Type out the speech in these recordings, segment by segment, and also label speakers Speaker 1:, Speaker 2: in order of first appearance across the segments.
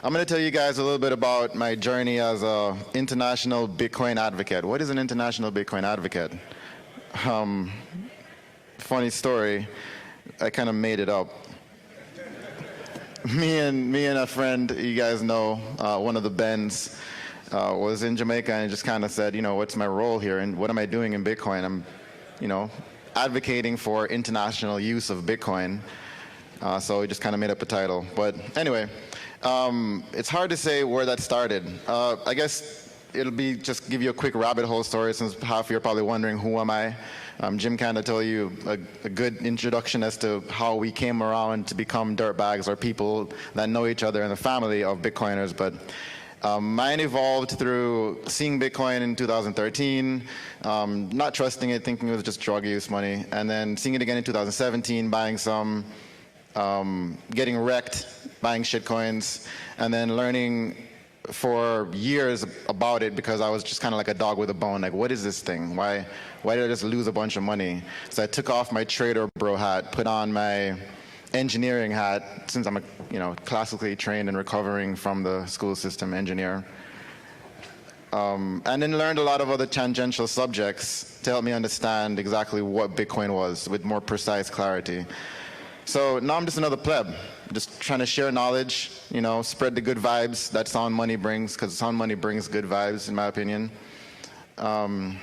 Speaker 1: I'm going to tell you guys a little bit about my journey as an international Bitcoin advocate. What is an international Bitcoin advocate? Funny story, I kind of made it up. Me and a friend, you guys know, one of the Bens, was in Jamaica and just kind of said, you know, what's my role here and what am I doing in Bitcoin? I'm, you know, advocating for international use of Bitcoin. So we just kind of made up a title. But anyway, it's hard to say where that started. I guess it'll be just give you a quick rabbit hole story since half of you are probably wondering who am I. Jim kind of told you a good introduction as to how we came around to become dirtbags or people that know each other in the family of Bitcoiners. But mine evolved through seeing Bitcoin in 2013, not trusting it, thinking it was just drug use money, and then seeing it again in 2017, buying some, getting wrecked, buying shitcoins, and then learning for years about it because I was just kind of like a dog with a bone. Like, what is this thing? Why did I just lose a bunch of money? So I took off my trader bro hat, put on my engineering hat, since I'm a classically trained and recovering from the school system engineer. And then learned a lot of other tangential subjects to help me understand exactly what Bitcoin was with more precise clarity. So now I'm just another pleb, just trying to share knowledge, spread the good vibes that sound money brings, because sound money brings good vibes, in my opinion. And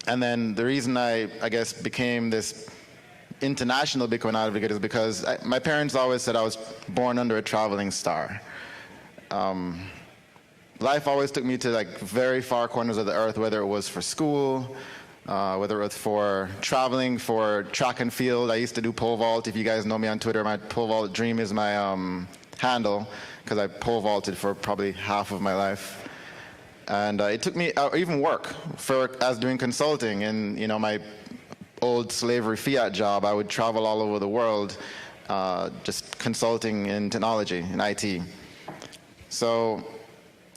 Speaker 1: then the reason I guess, became this international Bitcoin advocate is because my parents always said I was born under a traveling star. Life always took me to like very far corners of the earth, whether it was for school, whether it was for traveling, for track and field. I used to do pole vault. If you guys know me on Twitter, my pole vault dream is my handle, because I pole vaulted for probably half of my life. And it took me, even work, as doing consulting. And my old slavery fiat job, I would travel all over the world just consulting in technology, in IT. So,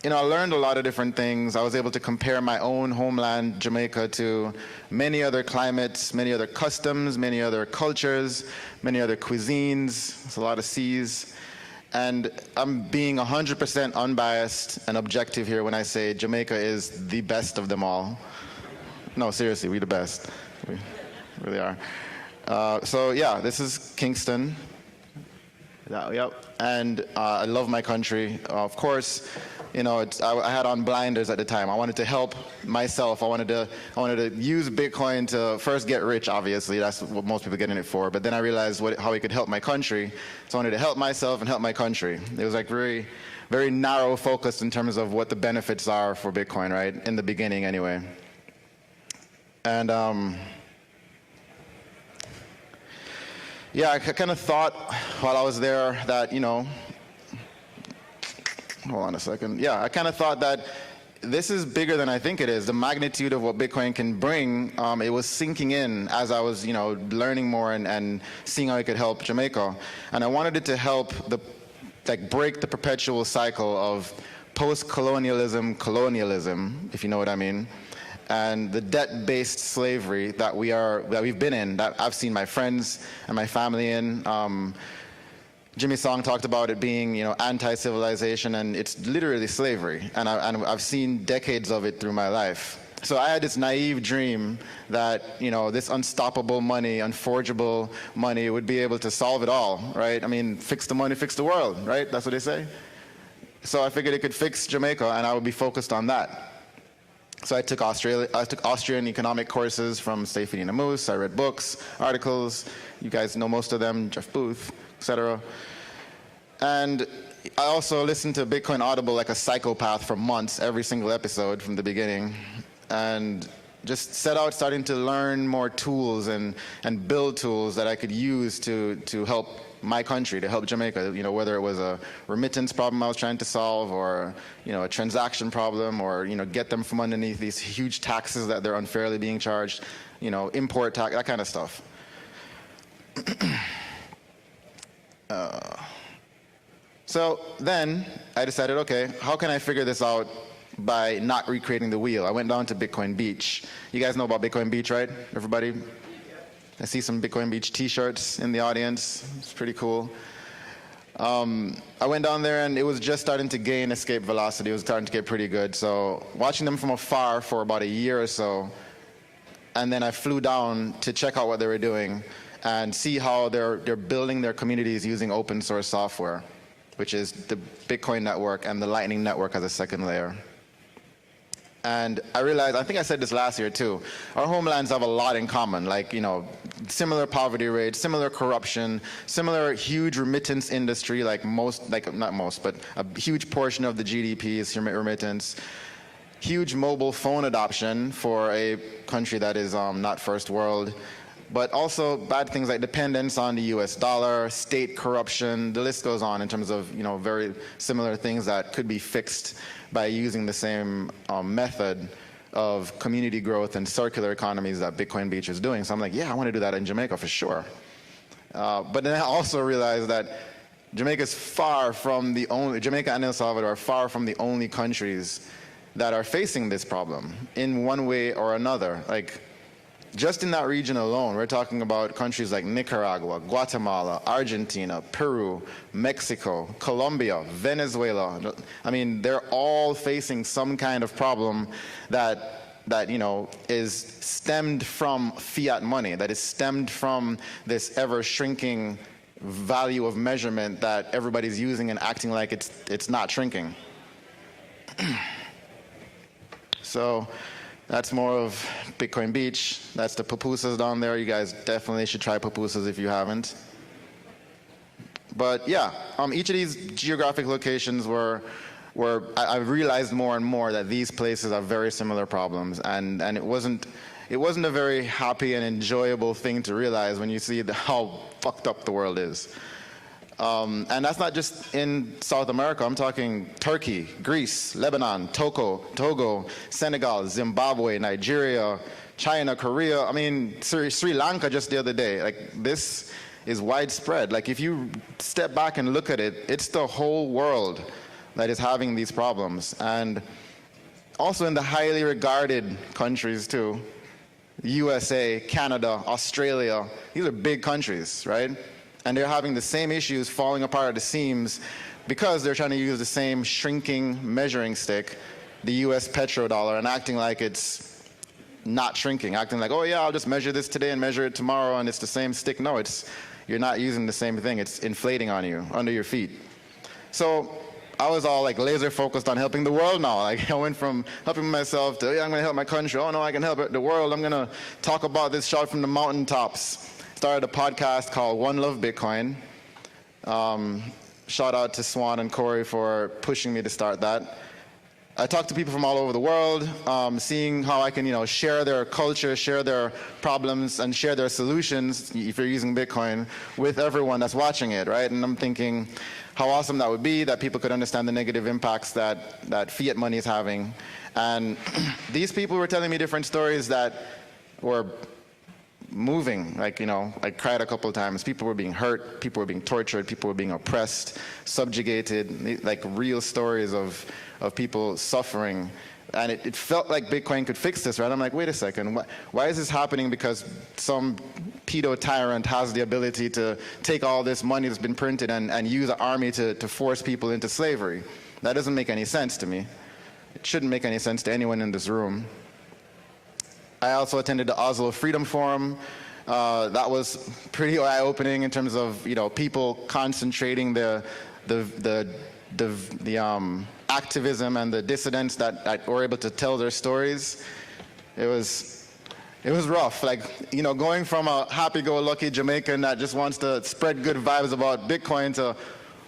Speaker 1: I learned a lot of different things. I was able to compare my own homeland, Jamaica, to many other climates, many other customs, many other cultures, many other cuisines. It's a lot of C's. And I'm being 100% unbiased and objective here when I say Jamaica is the best of them all. No, seriously, we're the best. We really are. So yeah, this is Kingston. Yep. And I love my country. Of course, I had on blinders at the time. I wanted to help myself. I wanted to use Bitcoin to first get rich, obviously. That's what most people get in it for. But then I realized how it could help my country. So I wanted to help myself and help my country. It was like very, very narrow focused in terms of what the benefits are for Bitcoin, right? In the beginning, anyway. And yeah, I kind of thought while I was there that, hold on a second. Yeah, I kind of thought that this is bigger than I think it is. The magnitude of what Bitcoin can bring, it was sinking in as I was, learning more and seeing how it could help Jamaica. And I wanted it to help break the perpetual cycle of post-colonialism, colonialism, if you know what I mean, and the debt-based slavery that we've been in, that I've seen my friends and my family in. Jimmy Song talked about it being, anti-civilization, and it's literally slavery. And I've seen decades of it through my life. So I had this naive dream that, this unstoppable money, unforgeable money would be able to solve it all, right? I mean, fix the money, fix the world, right? That's what they say. So I figured it could fix Jamaica, and I would be focused on that. So I took Austrian economic courses from Stefan Moose. I read books, articles. You guys know most of them, Jeff Booth, etc. And I also listened to Bitcoin Audible like a psychopath for months, every single episode from the beginning, and just set out starting to learn more tools and build tools that I could use to help my country, to help Jamaica, whether it was a remittance problem I was trying to solve, or a transaction problem, or get them from underneath these huge taxes that they're unfairly being charged, import tax, that kind of stuff. So then I decided, okay, how can I figure this out by not recreating the wheel? I went down to Bitcoin Beach. You guys know about Bitcoin Beach, right? Everybody? I see some Bitcoin Beach t-shirts in the audience. It's pretty cool. I went down there and it was just starting to gain escape velocity. It was starting to get pretty good. So watching them from afar for about a year or so, and then I flew down to check out what they were doing and see how they're building their communities using open source software, which is the Bitcoin network and the Lightning network as a second layer. And I realized, I think I said this last year too, our homelands have a lot in common, like, you know, similar poverty rates, similar corruption, similar huge remittance industry, like most, like not most, but a huge portion of the GDP is remittance. Huge mobile phone adoption for a country that is not first world, but also bad things like dependence on the US dollar, state corruption, the list goes on in terms of, you know, very similar things that could be fixed by using the same method of community growth and circular economies that Bitcoin Beach is doing. So I'm like, yeah, I want to do that in Jamaica for sure. But then I also realized that Jamaica and El Salvador are far from the only countries that are facing this problem in one way or another. Like, just in that region alone, we're talking about countries like Nicaragua, Guatemala, Argentina, Peru, Mexico, Colombia, Venezuela. I mean, they're all facing some kind of problem that you know, is stemmed from fiat money, that is stemmed from this ever-shrinking value of measurement that everybody's using and acting like it's not shrinking. So that's more of Bitcoin Beach. That's the pupusas down there. You guys definitely should try pupusas if you haven't. But yeah, each of these geographic locations I realized more and more that these places have very similar problems, and it wasn't a very happy and enjoyable thing to realize when you see how fucked up the world is. And that's not just in South America. I'm talking Turkey, Greece, Lebanon, Togo, Senegal, Zimbabwe, Nigeria, China, Korea. I mean, Sri Lanka just the other day. Like, this is widespread. Like, if you step back and look at it, it's the whole world that is having these problems. And also in the highly regarded countries too, USA, Canada, Australia, these are big countries, right? And they're having the same issues falling apart at the seams because they're trying to use the same shrinking measuring stick, the US petrodollar, and acting like it's not shrinking, acting like, oh yeah, I'll just measure this today and measure it tomorrow and it's the same stick. No, you're not using the same thing. It's inflating on you, under your feet. So I was all like laser focused on helping the world now. Like, I went from helping myself to, yeah, I'm gonna help my country. Oh no, I can help the world. I'm gonna talk about this shot from the mountaintops. Started a podcast called One Love Bitcoin. Shout out to Swan and Corey for pushing me to start that. I talk to people from all over the world, seeing how I can, you know, share their culture, share their problems, and share their solutions, if you're using Bitcoin, with everyone that's watching it, right? And I'm thinking how awesome that would be, that people could understand the negative impacts that fiat money is having. And these people were telling me different stories that were moving. Like, you know, I cried a couple of times. People were being hurt, people were being tortured, people were being oppressed, subjugated, like real stories of people suffering. And it felt like Bitcoin could fix this, right? I'm like, wait a second, why is this happening because some pedo tyrant has the ability to take all this money that's been printed and use an army to force people into slavery? That doesn't make any sense to me. It shouldn't make any sense to anyone in this room. I also attended the Oslo Freedom Forum. That was pretty eye-opening in terms of, you know, people concentrating the activism and the dissidents that were able to tell their stories. It was rough. Like, you know, going from a happy-go-lucky Jamaican that just wants to spread good vibes about Bitcoin to,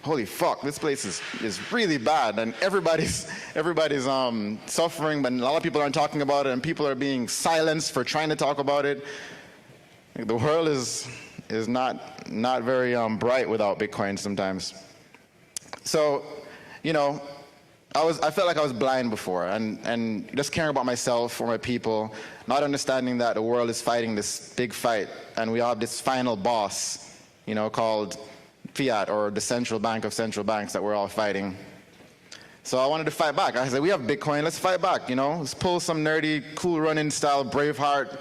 Speaker 1: holy fuck, this place is really bad, and everybody's suffering, but a lot of people aren't talking about it, and people are being silenced for trying to talk about it. Like, the world is not very bright without Bitcoin sometimes. So, you know, I felt like I was blind before, and just caring about myself or my people, not understanding that the world is fighting this big fight, and we have this final boss, you know, called fiat, or the central bank of central banks that we're all fighting. So I wanted to fight back. I said, we have Bitcoin, let's fight back, you know? Let's pull some nerdy, cool running style Braveheart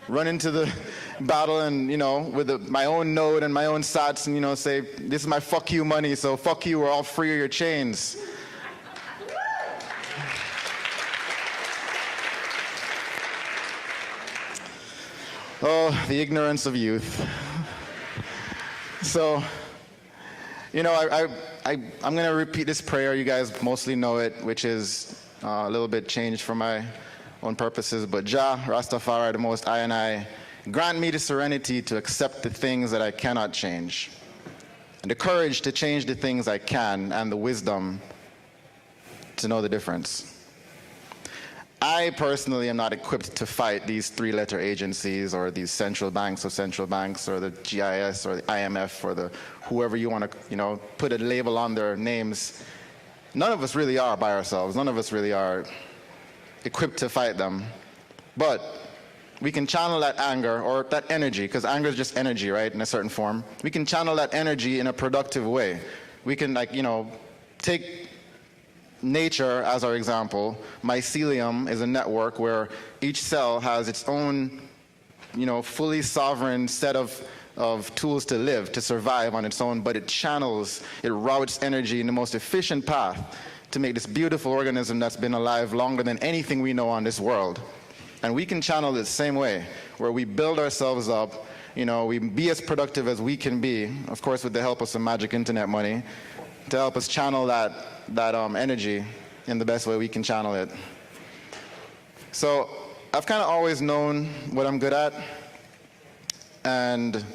Speaker 1: run into the battle and, with my own node and my own sats and, say, this is my fuck you money, so fuck you, we're all free of your chains. Oh, the ignorance of youth. So, I'm going to repeat this prayer. You guys mostly know it, which is a little bit changed for my own purposes. But Jah, Rastafari, the Most High, and I, grant me the serenity to accept the things that I cannot change, and the courage to change the things I can, and the wisdom to know the difference. I personally am not equipped to fight these three-letter agencies or these central banks or the GIS or the IMF or the whoever you want to, put a label on their names. None of us really are by ourselves. None of us really are equipped to fight them. But we can channel that anger or that energy, because anger is just energy, right, in a certain form. We can channel that energy in a productive way. We can, take nature as our example. Mycelium is a network where each cell has its own, fully sovereign set of tools to live, to survive on its own, but it routes energy in the most efficient path to make this beautiful organism that's been alive longer than anything we know on this world. And we can channel it the same way, where we build ourselves up, we be as productive as we can be, of course with the help of some magic internet money, to help us channel that energy in the best way we can channel it. So I've kind of always known what I'm good at, and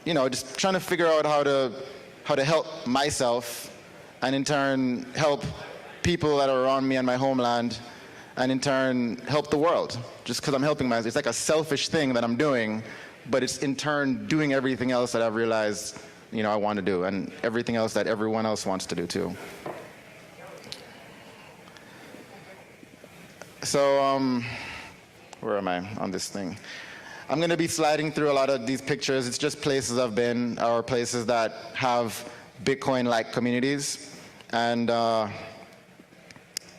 Speaker 1: just trying to figure out how to help myself, and in turn help people that are around me and my homeland, and in turn help the world. Just because I'm helping myself, it's like a selfish thing that I'm doing, but it's in turn doing everything else that I've realized I want to do, and everything else that everyone else wants to do too. So, where am I on this thing? I'm going to be sliding through a lot of these pictures. It's just places I've been, or places that have Bitcoin-like communities, and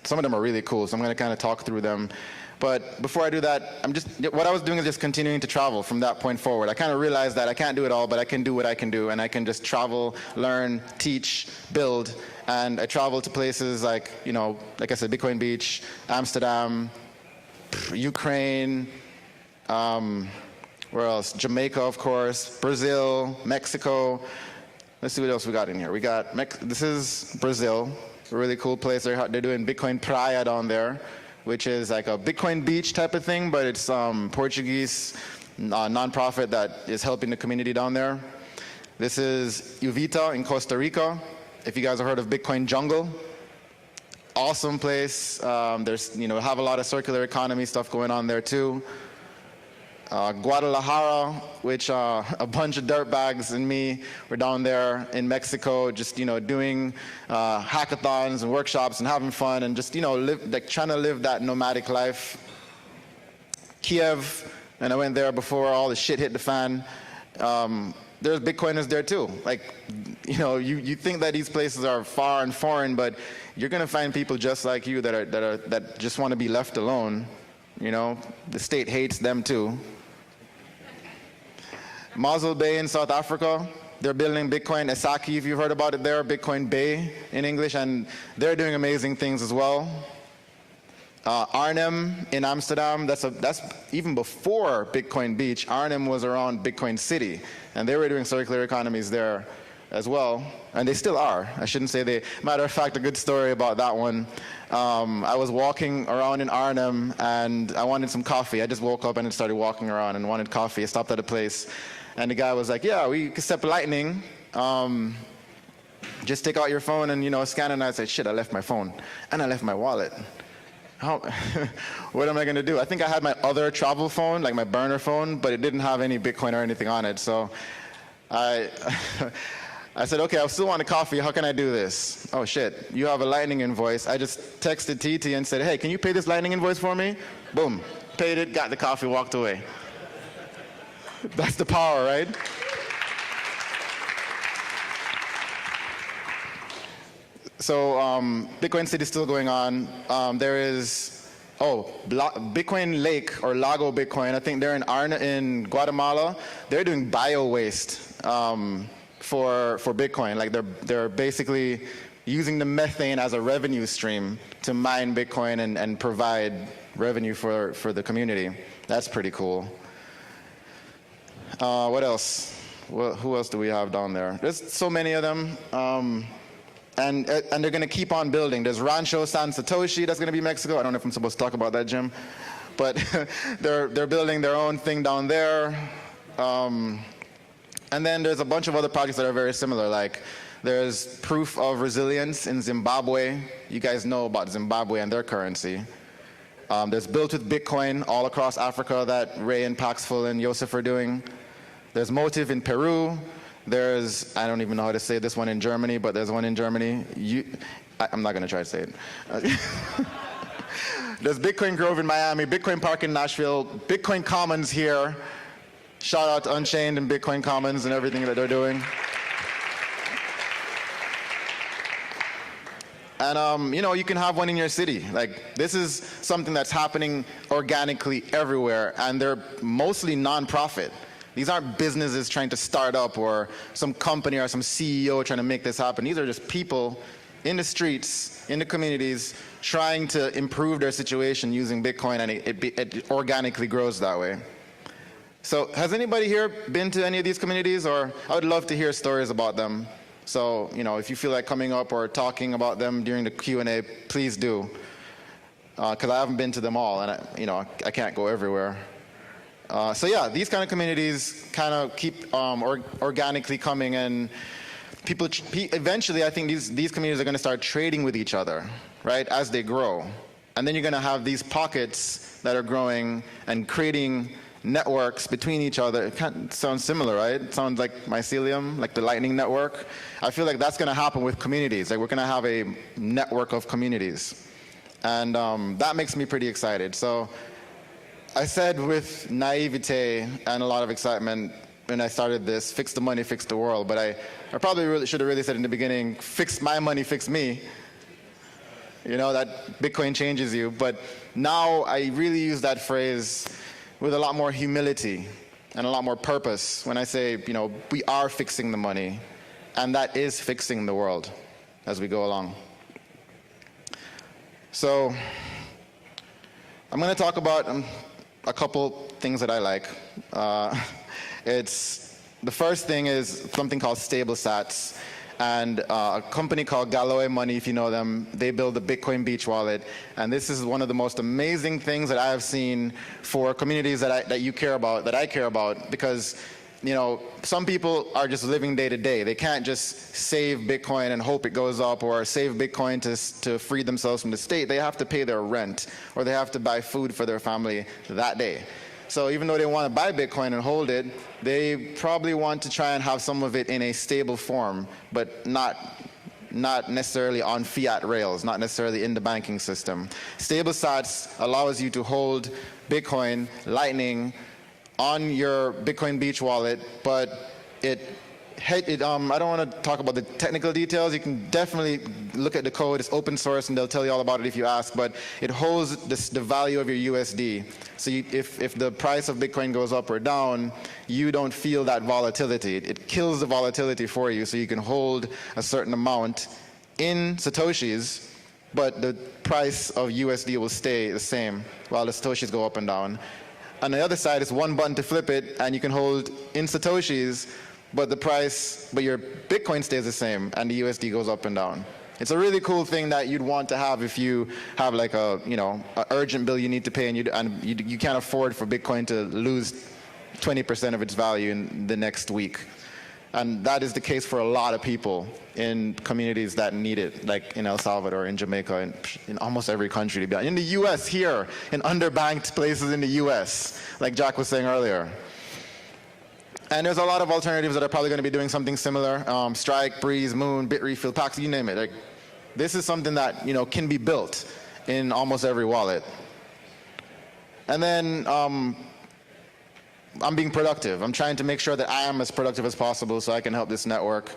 Speaker 1: some of them are really cool, so I'm going to kind of talk through them. But before I do that, what I was doing is just continuing to travel from that point forward. I kind of realized that I can't do it all, but I can do what I can do, and I can just travel, learn, teach, build. And I travel to places like, like I said, Bitcoin Beach, Amsterdam, Ukraine, where else? Jamaica, of course, Brazil, Mexico. Let's see what else we got in here. This is Brazil, a really cool place. They're doing Bitcoin Praia down there, which is like a Bitcoin beach type of thing, but it's Portuguese nonprofit that is helping the community down there. This is Uvita in Costa Rica. If you guys have heard of Bitcoin Jungle, awesome place. There's, have a lot of circular economy stuff going on there too. Guadalajara, which a bunch of dirtbags and me were down there in Mexico, just doing hackathons and workshops and having fun and just trying to live that nomadic life. Kiev, and I went there before all the shit hit the fan. There's Bitcoiners there too. You think that these places are far and foreign, but you're gonna find people just like you that just want to be left alone. The state hates them too. Mossel Bay in South Africa, they're building Bitcoin Esaki, if you've heard about it there, Bitcoin Bay in English, and they're doing amazing things as well. Arnhem in Amsterdam, that's even before Bitcoin Beach. Arnhem was around Bitcoin City, and they were doing circular economies there as well, and they still are. I shouldn't say they. Matter of fact, a good story about that one. I was walking around in Arnhem, and I wanted some coffee. I just woke up and started walking around and wanted coffee. I stopped at a place, and the guy was like, "Yeah, we accept Lightning. Just take out your phone and scan it." And I said, "Shit, I left my phone, and I left my wallet. What am I going to do?" I think I had my other travel phone, like my burner phone, but it didn't have any Bitcoin or anything on it. So I said, "Okay, I still want a coffee. How can I do this?" "Oh shit, you have a Lightning invoice." I just texted TT and said, "Hey, can you pay this Lightning invoice for me?" Boom, paid it, got the coffee, walked away. That's the power, right? So Bitcoin City is still going on. There is Bitcoin Lake or Lago Bitcoin. I think they're in Guatemala. They're doing bio waste for Bitcoin. Like they're basically using the methane as a revenue stream to mine Bitcoin and provide revenue for the community. That's pretty cool. What else? Who else do we have down there? There's so many of them. And they're going to keep on building. There's Rancho San Satoshi that's going to be Mexico. I don't know if I'm supposed to talk about that, Jim. But they're building their own thing down there. And then there's a bunch of other projects that are very similar. Like there's Proof of Resilience in Zimbabwe. You guys know about Zimbabwe and their currency. There's Built with Bitcoin all across Africa that Ray and Paxful and Joseph are doing. There's Motive in Peru. There's, I don't even know how to say this one in Germany, but there's one in Germany. I'm not going to try to say it. There's Bitcoin Grove in Miami, Bitcoin Park in Nashville, Bitcoin Commons here. Shout out to Unchained and Bitcoin Commons and everything that they're doing. And you can have one in your city. Like this is something that's happening organically everywhere, and they're mostly non-profit. These aren't businesses trying to start up or some company or some CEO trying to make this happen. These are just people in the streets, in the communities, trying to improve their situation using Bitcoin, and it organically grows that way. So has anybody here been to any of these communities? Or I would love to hear stories about them. So, if you feel like coming up or talking about them during the Q&A, please do. Because I haven't been to them all, and I can't go everywhere. So yeah, these kind of communities kind of keep organically coming, and people eventually, I think these communities are going to start trading with each other, right, as they grow. And then you're going to have these pockets that are growing and creating networks between each other. It kind of sounds similar, right? It sounds like mycelium, like the Lightning Network. I feel like that's going to happen with communities. Like we're going to have a network of communities. And that makes me pretty excited. So I said with naivete and a lot of excitement when I started this, fix the money, fix the world. But I probably should have really said in the beginning, fix my money, fix me. That Bitcoin changes you. But now I really use that phrase with a lot more humility and a lot more purpose when I say, we are fixing the money, and that is fixing the world as we go along. So I'm going to talk about a couple things that I like. The first thing is something called stable sats, and a company called Galloway Money, if you know them, they build the Bitcoin Beach wallet, and this is one of the most amazing things that I have seen for communities that you care about, that I care about, because some people are just living day to day. They can't just save Bitcoin and hope it goes up, or save Bitcoin to free themselves from the state. They have to pay their rent, or they have to buy food for their family that day. So even though they want to buy Bitcoin and hold it, they probably want to try and have some of it in a stable form, but not necessarily on fiat rails, not necessarily in the banking system. Stable sats allows you to hold Bitcoin, Lightning, on your Bitcoin Beach wallet, but I don't want to talk about the technical details. You can definitely look at the code. It's open source, and they'll tell you all about it if you ask, but it holds the value of your USD. So if the price of Bitcoin goes up or down, you don't feel that volatility. It kills the volatility for you, so you can hold a certain amount in Satoshis, but the price of USD will stay the same while the Satoshis go up and down. On the other side, it's one button to flip it, and you can hold in Satoshis, but your Bitcoin stays the same, and the USD goes up and down. It's a really cool thing that you'd want to have if you have like a urgent bill you need to pay, and you can't afford for Bitcoin to lose 20% of its value in the next week. And that is the case for a lot of people in communities that need it, like in El Salvador, in Jamaica, in almost every country. In the US here, in underbanked places in the US, like Jack was saying earlier. And there's a lot of alternatives that are probably going to be doing something similar. Strike, Breeze, Moon, Bitrefill, Pax, you name it. Like, this is something that can be built in almost every wallet. And then I'm being productive. I'm trying to make sure that I am as productive as possible so I can help this network.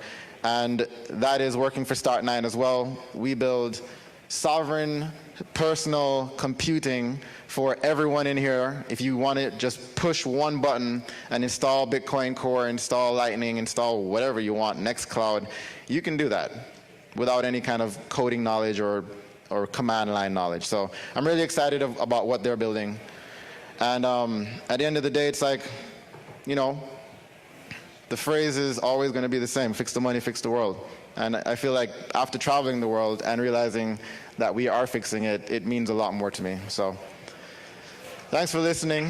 Speaker 1: And that is working for Start9 as well. We build sovereign personal computing for everyone in here. If you want to just push one button and install Bitcoin Core, install Lightning, install whatever you want, Nextcloud, you can do that without any kind of coding knowledge or command line knowledge. So I'm really excited about what they're building. And at the end of the day, it's like, you know, the phrase is always going to be the same: fix the money, fix the world. And I feel like after traveling the world and realizing that we are fixing it, it means a lot more to me. So thanks for listening.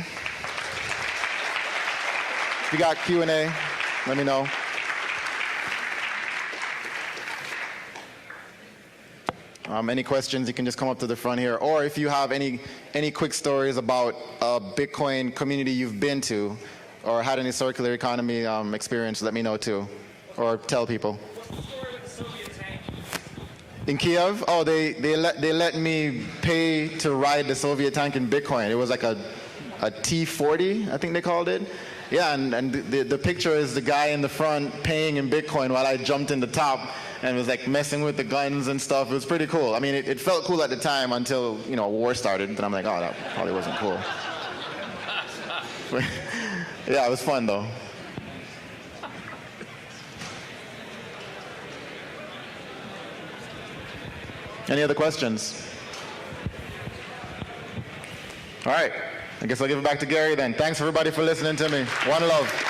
Speaker 1: If you got Q&A, let me know. Any questions, you can just come up to the front here. Or if you have any quick stories about a Bitcoin community you've been to or had any circular economy experience, let me know too. Or tell people.
Speaker 2: What's the story with the Soviet tank?
Speaker 1: In Kiev? Oh, they let me pay to ride the Soviet tank in Bitcoin. It was like a T40, I think they called it. Yeah, and the picture is the guy in the front paying in Bitcoin while I jumped in the top and was like messing with the guns and stuff. It was pretty cool. I mean, it felt cool at the time until, you know, war started. Then I'm like, oh, that probably wasn't cool. Yeah, it was fun though. Any other questions? All right. I guess I'll give it back to Gary then. Thanks everybody for listening to me. One love.